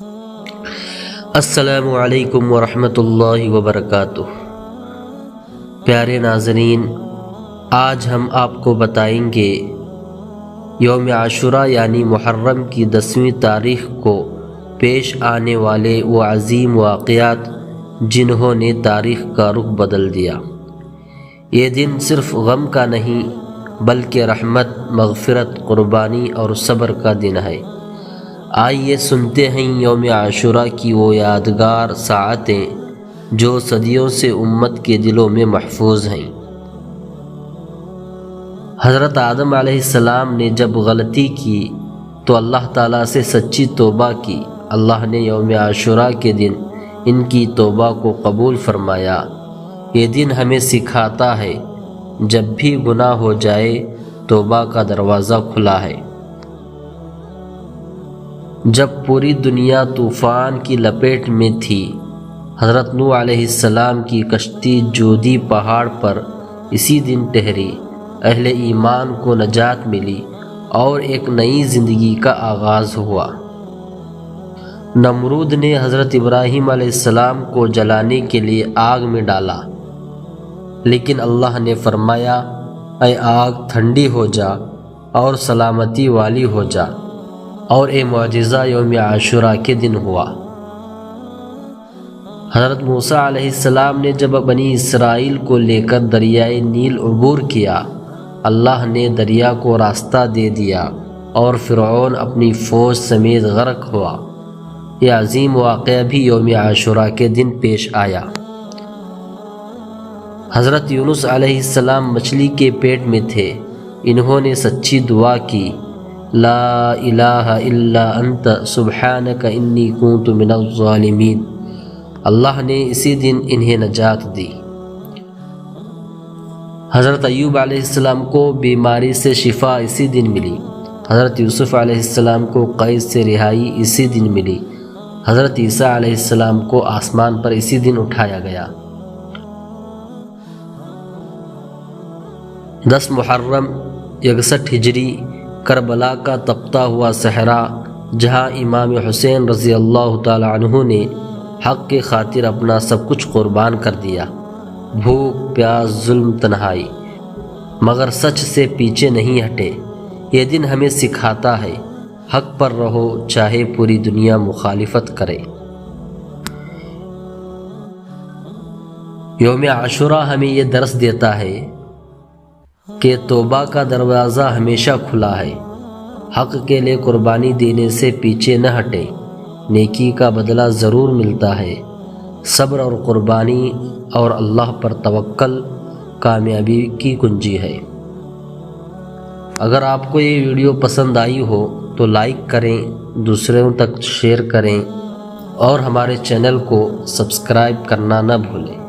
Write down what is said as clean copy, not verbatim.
السلام علیکم ورحمۃ اللہ وبرکاتہ۔ پیارے ناظرین، آج ہم آپ کو بتائیں گے یوم عاشوراء یعنی محرم کی 10ویں تاریخ کو پیش آنے والے وہ عظیم واقعات جنہوں نے تاریخ کا رخ بدل دیا۔ یہ دن صرف غم کا نہیں بلکہ رحمت، مغفرت، قربانی اور صبر کا دن ہے۔ آئیے سنتے ہیں یوم عاشوراء کی وہ یادگار ساعتیں جو صدیوں سے امت کے دلوں میں محفوظ ہیں۔ حضرت آدم علیہ السلام نے جب غلطی کی تو اللہ تعالیٰ سے سچی توبہ کی۔ اللہ نے یوم عاشوراء کے دن ان کی توبہ کو قبول فرمایا۔ یہ دن ہمیں سکھاتا ہے جب بھی گناہ ہو جائے توبہ کا دروازہ کھلا ہے۔ جب پوری دنیا طوفان کی لپیٹ میں تھی، حضرت نوح علیہ السلام کی کشتی جودی پہاڑ پر اسی دن ٹھہری۔ اہل ایمان کو نجات ملی اور ایک نئی زندگی کا آغاز ہوا۔ نمرود نے حضرت ابراہیم علیہ السلام کو جلانے کے لیے آگ میں ڈالا، لیکن اللہ نے فرمایا، اے آگ ٹھنڈی ہو جا اور سلامتی والی ہو جا، اور یہ معجزہ یوم عاشوراء کے دن ہوا۔ حضرت موسیٰ علیہ السلام نے جب بنی اسرائیل کو لے کر دریائے نیل عبور کیا، اللہ نے دریا کو راستہ دے دیا اور فرعون اپنی فوج سمیت غرق ہوا۔ یہ عظیم واقعہ بھی یوم عاشوراء کے دن پیش آیا۔ حضرت یونس علیہ السلام مچھلی کے پیٹ میں تھے۔ انہوں نے سچی دعا کی، لا الہ الا انت سبحانک انی کنت من الظالمین۔ اللہ نے اسی دن انہیں نجات دی۔ حضرت ایوب علیہ السلام کو بیماری سے شفا اسی دن ملی۔ حضرت یوسف علیہ السلام کو قید سے رہائی اسی دن ملی۔ حضرت عیسیٰ علیہ السلام کو آسمان پر اسی دن اٹھایا گیا۔ 10 محرم 61 ہجری کربلا کا تپتا ہوا صحرا، جہاں امام حسین رضی اللہ تعالی عنہ نے حق کی خاطر اپنا سب کچھ قربان کر دیا۔ بھوک، پیاس، ظلم، تنہائی، مگر سچ سے پیچھے نہیں ہٹے۔ یہ دن ہمیں سکھاتا ہے، حق پر رہو چاہے پوری دنیا مخالفت کرے۔ یوم عاشوراء ہمیں یہ درس دیتا ہے کہ توبہ کا دروازہ ہمیشہ کھلا ہے۔ حق کے لیے قربانی دینے سے پیچھے نہ ہٹے، نیکی کا بدلہ ضرور ملتا ہے۔ صبر اور قربانی اور اللہ پر توکل کامیابی کی کنجی ہے۔ اگر آپ کو یہ ویڈیو پسند آئی ہو تو لائک کریں، دوسروں تک شیئر کریں اور ہمارے چینل کو سبسکرائب کرنا نہ بھولیں۔